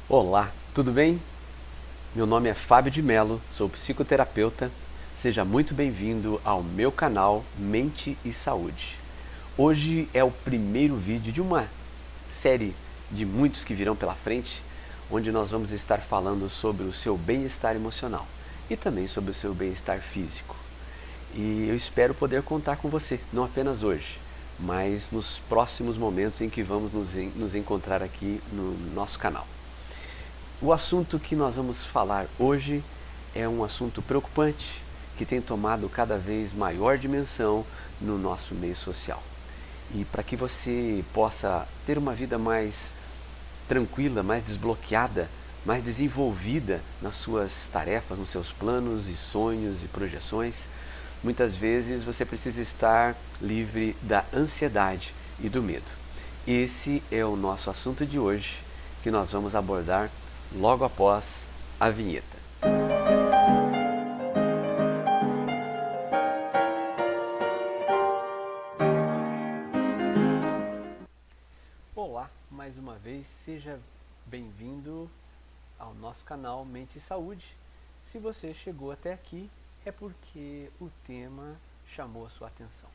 Olá, tudo bem? Meu nome é Fábio de Mello, sou psicoterapeuta. Seja muito bem-vindo ao meu canal Mente e Saúde. Hoje é o primeiro vídeo de uma série de muitos que virão pela frente, onde nós vamos estar falando sobre o seu bem-estar emocional e também sobre o seu bem-estar físico. E eu espero poder contar com você, não apenas hoje, mas nos próximos momentos em que vamos nos encontrar aqui no nosso canal. O assunto que nós vamos falar hoje é um assunto preocupante que tem tomado cada vez maior dimensão no nosso meio social. E para que você possa ter uma vida mais tranquila, mais desbloqueada, mais desenvolvida nas suas tarefas, nos seus planos e sonhos e projeções, muitas vezes você precisa estar livre da ansiedade e do medo. Esse é o nosso assunto de hoje, que nós vamos abordar logo após a vinheta. Olá, mais uma vez, seja bem-vindo ao nosso canal Mente e Saúde. Se você chegou até aqui, é porque o tema chamou a sua atenção.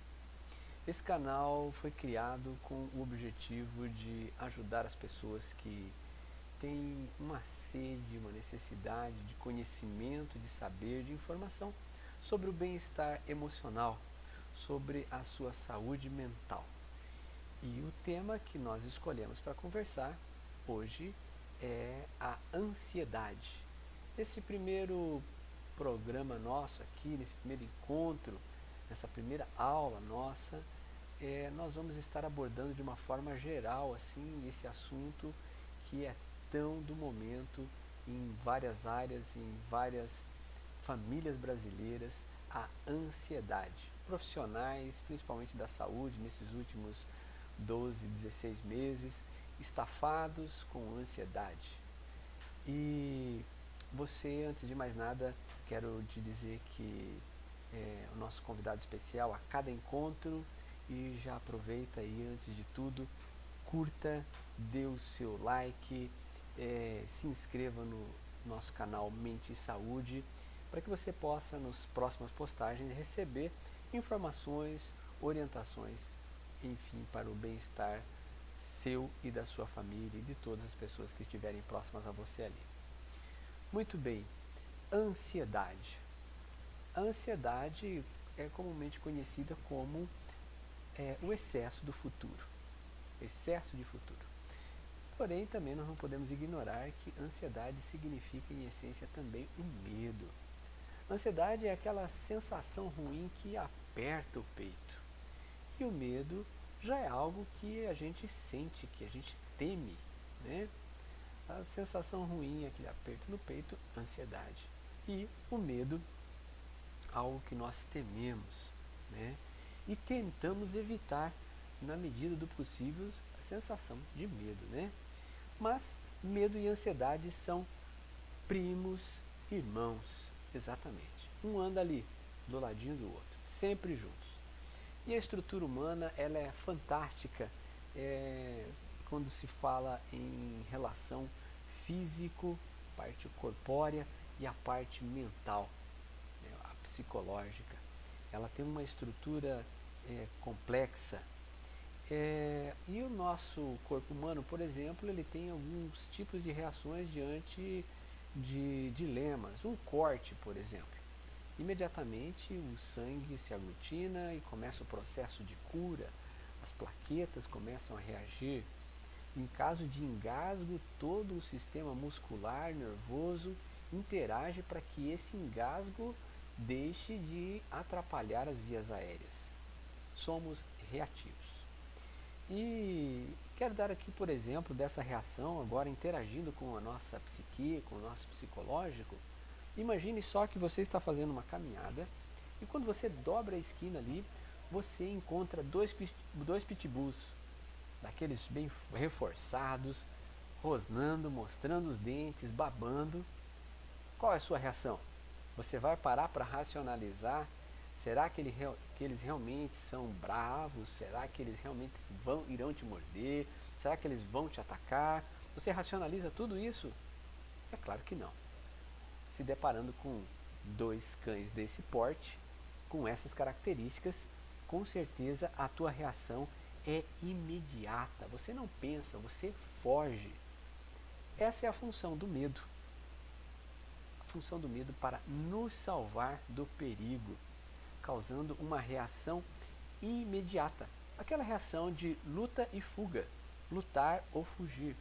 Esse canal foi criado com o objetivo de ajudar as pessoas que têm uma sede, uma necessidade de conhecimento, de saber, de informação sobre o bem-estar emocional, sobre a sua saúde mental. E o tema que nós escolhemos para conversar hoje é a ansiedade. Nesse primeiro programa nosso aqui, nesse primeiro encontro, nessa primeira aula nossa, nós vamos estar abordando de uma forma geral assim esse assunto que é tão do momento em várias áreas, em várias famílias brasileiras, a ansiedade. Profissionais, principalmente da saúde, nesses últimos 12, 16 meses, estafados com ansiedade. E você, antes de mais nada, quero te dizer que o nosso convidado especial a cada encontro, e já aproveita aí, antes de tudo, curta, dê o seu like, se inscreva no nosso canal Mente e Saúde, para que você possa, nas próximas postagens, receber informações, orientações, enfim, para o bem-estar seu e da sua família e de todas as pessoas que estiverem próximas a você ali. Muito bem, ansiedade. A ansiedade é comumente conhecida como o excesso do futuro, excesso de futuro. Porém, também nós não podemos ignorar que ansiedade significa, em essência, também o medo. Ansiedade é aquela sensação ruim que aperta o peito. E o medo já é algo que a gente sente, que a gente teme, né? A sensação ruim, aquele aperto no peito, ansiedade. E o medo, algo que nós tememos, né? E tentamos evitar, na medida do possível, a sensação de medo, né? Mas medo e ansiedade são primos irmãos, exatamente. Um anda ali, do ladinho do outro, sempre juntos. E a estrutura humana, ela é fantástica quando se fala em relação físico, parte corpórea e a parte mental, né, a psicológica. Ela tem uma estrutura complexa. E o nosso corpo humano, por exemplo, ele tem alguns tipos de reações diante de dilemas. Um corte, por exemplo. Imediatamente o sangue se aglutina e começa o processo de cura, as plaquetas começam a reagir. Em caso de engasgo, todo o sistema muscular, nervoso, interage para que esse engasgo deixe de atrapalhar as vias aéreas. Somos reativos. E quero dar aqui, por exemplo, dessa reação, agora interagindo com a nossa psique, com o nosso psicológico. Imagine só que você está fazendo uma caminhada e quando você dobra a esquina ali, você encontra dois pitbulls, daqueles bem reforçados, rosnando, mostrando os dentes, babando. Qual é a sua reação? Você vai parar para racionalizar? Será que eles realmente são bravos? Será que eles realmente irão te morder? Será que eles vão te atacar? Você racionaliza tudo isso? É claro que não. Se deparando com dois cães desse porte, com essas características, com certeza a tua reação é imediata. Você não pensa, você foge. Essa é a função do medo. A função do medo para nos salvar do perigo, causando uma reação imediata. Aquela reação de luta e fuga, lutar ou fugir.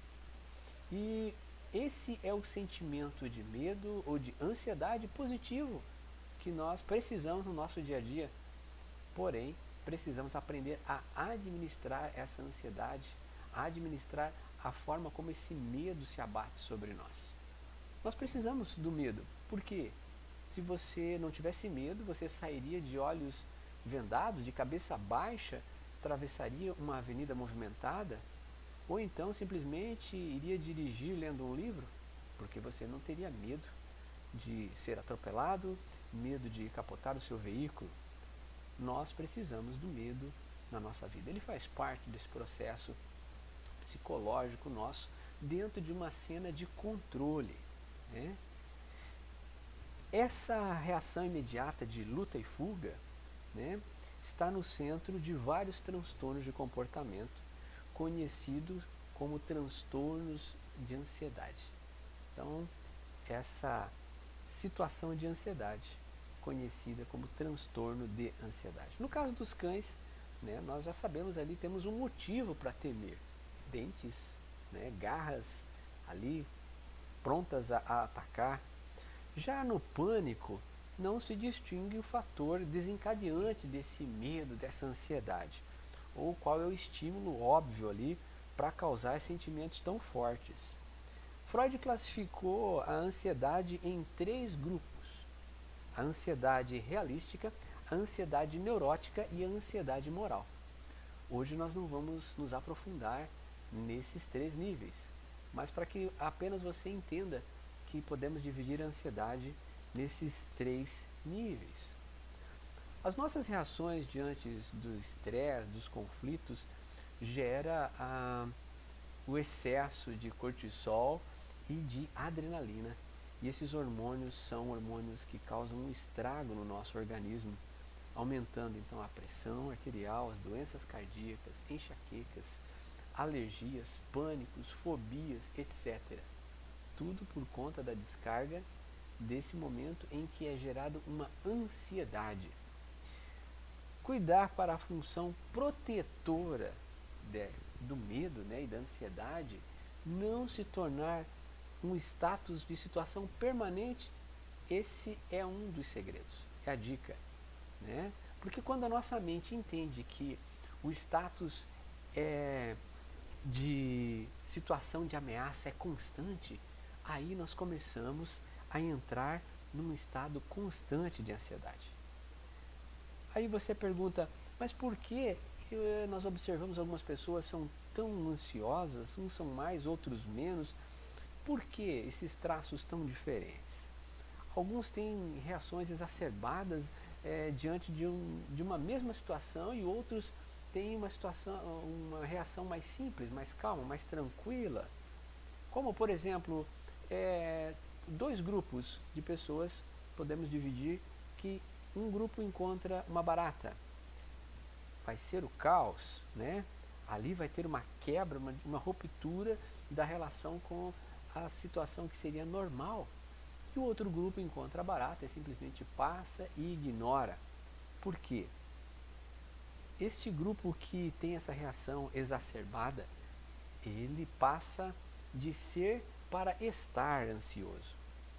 E esse é o sentimento de medo ou de ansiedade positivo que nós precisamos no nosso dia a dia. Porém, precisamos aprender a administrar essa ansiedade, a administrar a forma como esse medo se abate sobre nós. Nós precisamos do medo, porque se você não tivesse medo, você sairia de olhos vendados, de cabeça baixa, atravessaria uma avenida movimentada, ou então simplesmente iria dirigir lendo um livro, porque você não teria medo de ser atropelado, medo de capotar o seu veículo. Nós precisamos do medo na nossa vida. Ele faz parte desse processo psicológico nosso dentro de uma cena de controle, né? Essa reação imediata de luta e fuga, né, está no centro de vários transtornos de comportamento conhecidos como transtornos de ansiedade. Então, essa situação de ansiedade, conhecida como transtorno de ansiedade. No caso dos cães, né, nós já sabemos ali, temos um motivo para temer. Dentes, né, garras ali prontas a atacar. Já no pânico, não se distingue o fator desencadeante desse medo, dessa ansiedade, ou qual é o estímulo óbvio ali para causar sentimentos tão fortes. Freud classificou a ansiedade em 3 grupos: a ansiedade realística, a ansiedade neurótica e a ansiedade moral. Hoje nós não vamos nos aprofundar nesses 3 níveis, mas para que apenas você entenda que podemos dividir a ansiedade nesses 3 níveis. As nossas reações diante do estresse, dos conflitos, gera o excesso de cortisol e de adrenalina. E esses hormônios são hormônios que causam um estrago no nosso organismo, aumentando então a pressão arterial, as doenças cardíacas, enxaquecas, alergias, pânicos, fobias, etc. Tudo por conta da descarga desse momento em que é gerado uma ansiedade. Cuidar para a função protetora do medo, né, e da ansiedade, não se tornar um status de situação permanente, esse é um dos segredos, é a dica, né? Porque quando a nossa mente entende que o status de situação de ameaça é constante, aí nós começamos a entrar num estado constante de ansiedade. Aí você pergunta, mas por que nós observamos algumas pessoas são tão ansiosas, uns são mais, outros menos? Por que esses traços tão diferentes? Alguns têm reações exacerbadas diante de uma mesma situação, e outros têm uma reação mais simples, mais calma, mais tranquila. Como, por exemplo, 2 grupos de pessoas podemos dividir, que um grupo encontra uma barata. Vai ser o caos, né? Ali vai ter uma quebra, uma ruptura da relação com a situação que seria normal. E o outro grupo encontra a barata e simplesmente passa e ignora. Por quê? Este grupo que tem essa reação exacerbada, ele passa de ser para estar ansioso.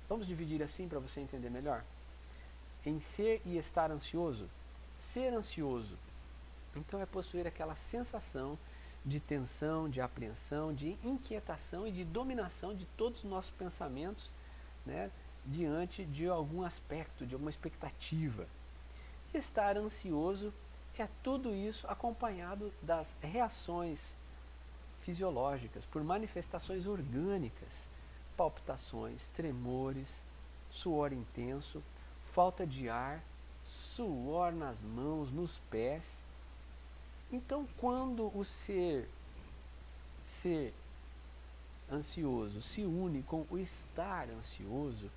Vamos dividir assim para você entender melhor? Em ser e estar ansioso. Ser ansioso, então, é possuir aquela sensação de tensão, de apreensão, de inquietação e de dominação de todos os nossos pensamentos, né, diante de algum aspecto, de alguma expectativa. Estar ansioso é tudo isso acompanhado das reações fisiológicas por manifestações orgânicas, palpitações, tremores, suor intenso, falta de ar, suor nas mãos, nos pés. Então, quando o ser ansioso se une com o estar ansioso,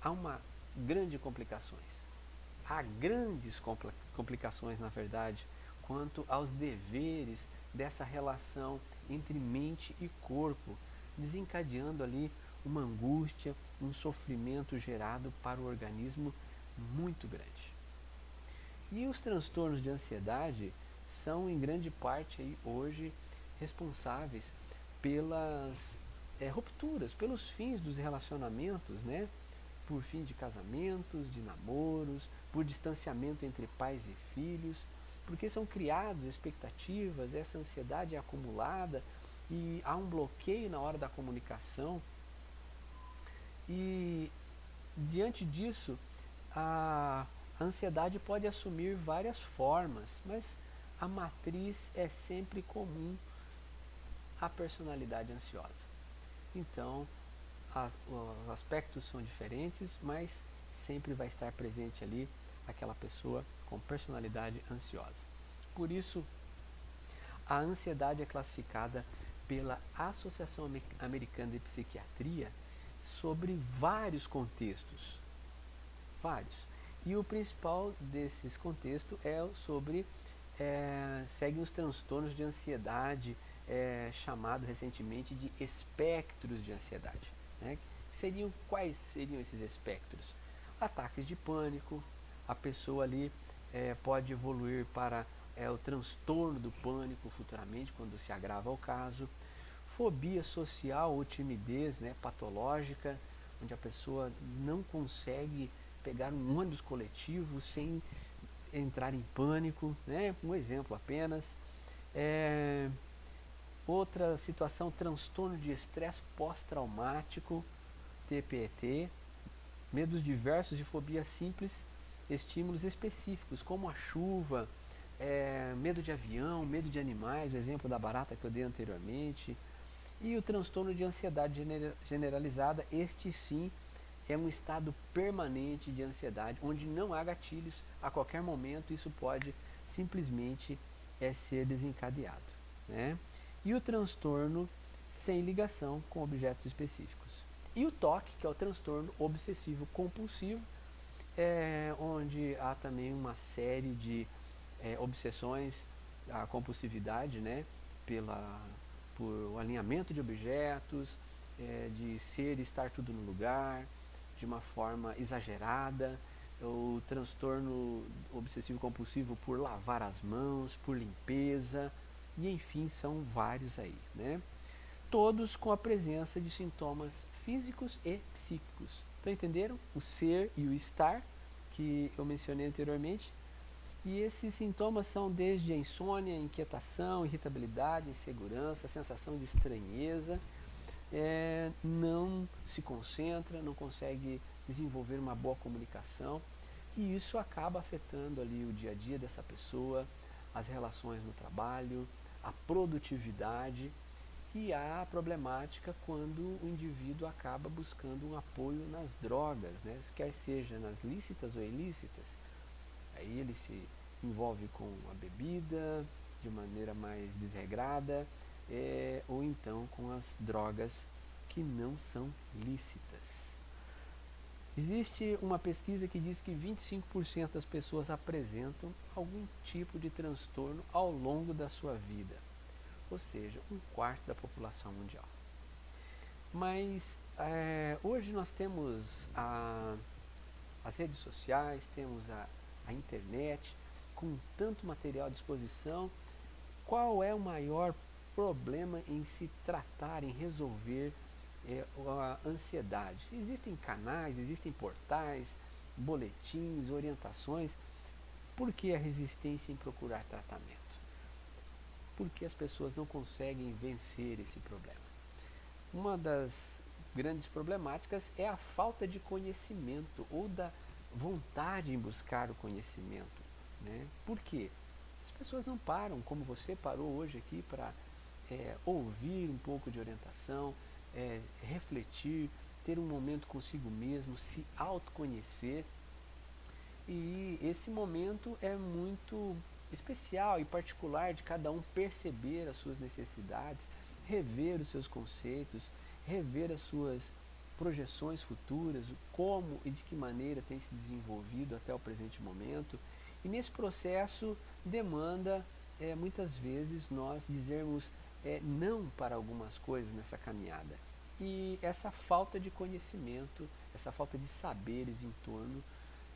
há uma grande complicações. Há grandes complicações, na verdade, quanto aos deveres dessa relação entre mente e corpo, desencadeando ali uma angústia, um sofrimento gerado para o organismo muito grande. E os transtornos de ansiedade são, em grande parte, aí, hoje, responsáveis pelas rupturas, pelos fins dos relacionamentos, né? Por fim de casamentos, de namoros, por distanciamento entre pais e filhos, porque são criadas expectativas, essa ansiedade é acumulada e há um bloqueio na hora da comunicação. E diante disso, a ansiedade pode assumir várias formas, mas a matriz é sempre comum à personalidade ansiosa. Então, os aspectos são diferentes, mas sempre vai estar presente ali aquela pessoa com personalidade ansiosa. Por isso, a ansiedade é classificada pela Associação Americana de Psiquiatria sobre vários contextos. Vários. E o principal desses contextos é sobre segue os transtornos de ansiedade, chamado recentemente de espectros de ansiedade. Né? Quais seriam esses espectros? Ataques de pânico, a pessoa ali pode evoluir para o transtorno do pânico futuramente, quando se agrava o caso. Fobia social ou timidez, né, patológica, onde a pessoa não consegue pegar um ônibus coletivo sem entrar em pânico, né? Um exemplo apenas. Outra situação, transtorno de estresse pós-traumático, TPT, medos diversos de fobia simples, estímulos específicos, como a chuva, medo de avião, medo de animais, o exemplo da barata que eu dei anteriormente, e o transtorno de ansiedade generalizada, este sim é um estado permanente de ansiedade, onde não há gatilhos, a qualquer momento isso pode simplesmente ser desencadeado. Né? E o transtorno sem ligação com objetos específicos. E o TOC, que é o transtorno obsessivo compulsivo, onde há também uma série de obsessões, a compulsividade, né, por o alinhamento de objetos, de ser e estar tudo no lugar, de uma forma exagerada, o transtorno obsessivo compulsivo por lavar as mãos, por limpeza, e enfim, são vários aí, né? Todos com a presença de sintomas físicos e psíquicos. Então entenderam? O ser e o estar, que eu mencionei anteriormente. E esses sintomas são desde a insônia, inquietação, irritabilidade, insegurança, sensação de estranheza, não se concentra, não consegue desenvolver uma boa comunicação, e isso acaba afetando ali o dia a dia dessa pessoa, as relações no trabalho, a produtividade, e há a problemática quando o indivíduo acaba buscando um apoio nas drogas, né? Quer seja nas lícitas ou ilícitas. Aí ele se envolve com a bebida de maneira mais desregrada, ou então com as drogas que não são lícitas. Existe uma pesquisa que diz que 25% das pessoas apresentam algum tipo de transtorno ao longo da sua vida, ou seja, um quarto da população mundial. Mas hoje nós temos as redes sociais, temos a internet, com tanto material à disposição. Qual é o maior problema em se tratar, em resolver a ansiedade? Existem canais, existem portais, boletins, orientações. Por que a resistência em procurar tratamento? Porque as pessoas não conseguem vencer esse problema. Uma das grandes problemáticas é a falta de conhecimento ou da vontade em buscar o conhecimento. Né? Por quê? As pessoas não param, como você parou hoje aqui, para ouvir um pouco de orientação, refletir, ter um momento consigo mesmo, se autoconhecer. E esse momento é muito especial e particular de cada um perceber as suas necessidades, rever os seus conceitos, rever as suas projeções futuras, como e de que maneira tem se desenvolvido até o presente momento. E nesse processo demanda muitas vezes nós dizermos não para algumas coisas nessa caminhada. E essa falta de conhecimento, essa falta de saberes em torno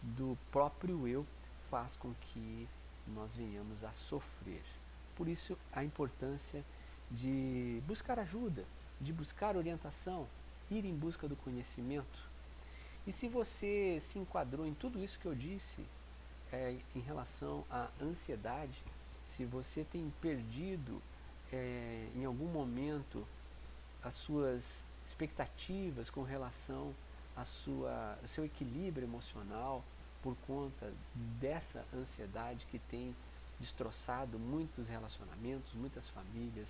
do próprio eu faz com que nós venhamos a sofrer. Por isso a importância de buscar ajuda, de buscar orientação, ir em busca do conhecimento. E se você se enquadrou em tudo isso que eu disse em relação à ansiedade, se você tem perdido em algum momento as suas expectativas com relação ao seu equilíbrio emocional por conta dessa ansiedade que tem destroçado muitos relacionamentos, muitas famílias,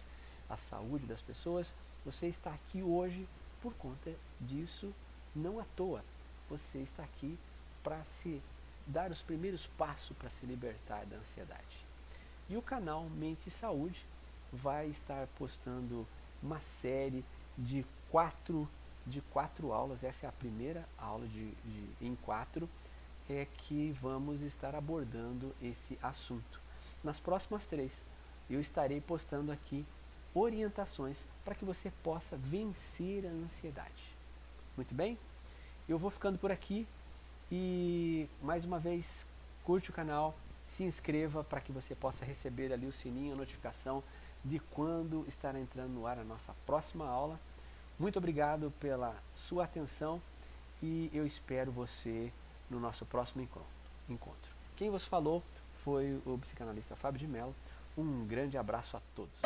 a saúde das pessoas, você está aqui hoje por conta disso, não à toa. Você está aqui para se dar os primeiros passos para se libertar da ansiedade. E o canal Mente e Saúde vai estar postando uma série de quatro aulas. Essa é a primeira aula em 4, que vamos estar abordando esse assunto. Nas próximas 3, eu estarei postando aqui orientações para que você possa vencer a ansiedade. Muito bem? Eu vou ficando por aqui e, mais uma vez, curte o canal, se inscreva para que você possa receber ali o sininho, a notificação de quando estará entrando no ar a nossa próxima aula. Muito obrigado pela sua atenção e eu espero você no nosso próximo encontro. Quem vos falou foi o psicanalista Fábio de Mello. Um grande abraço a todos.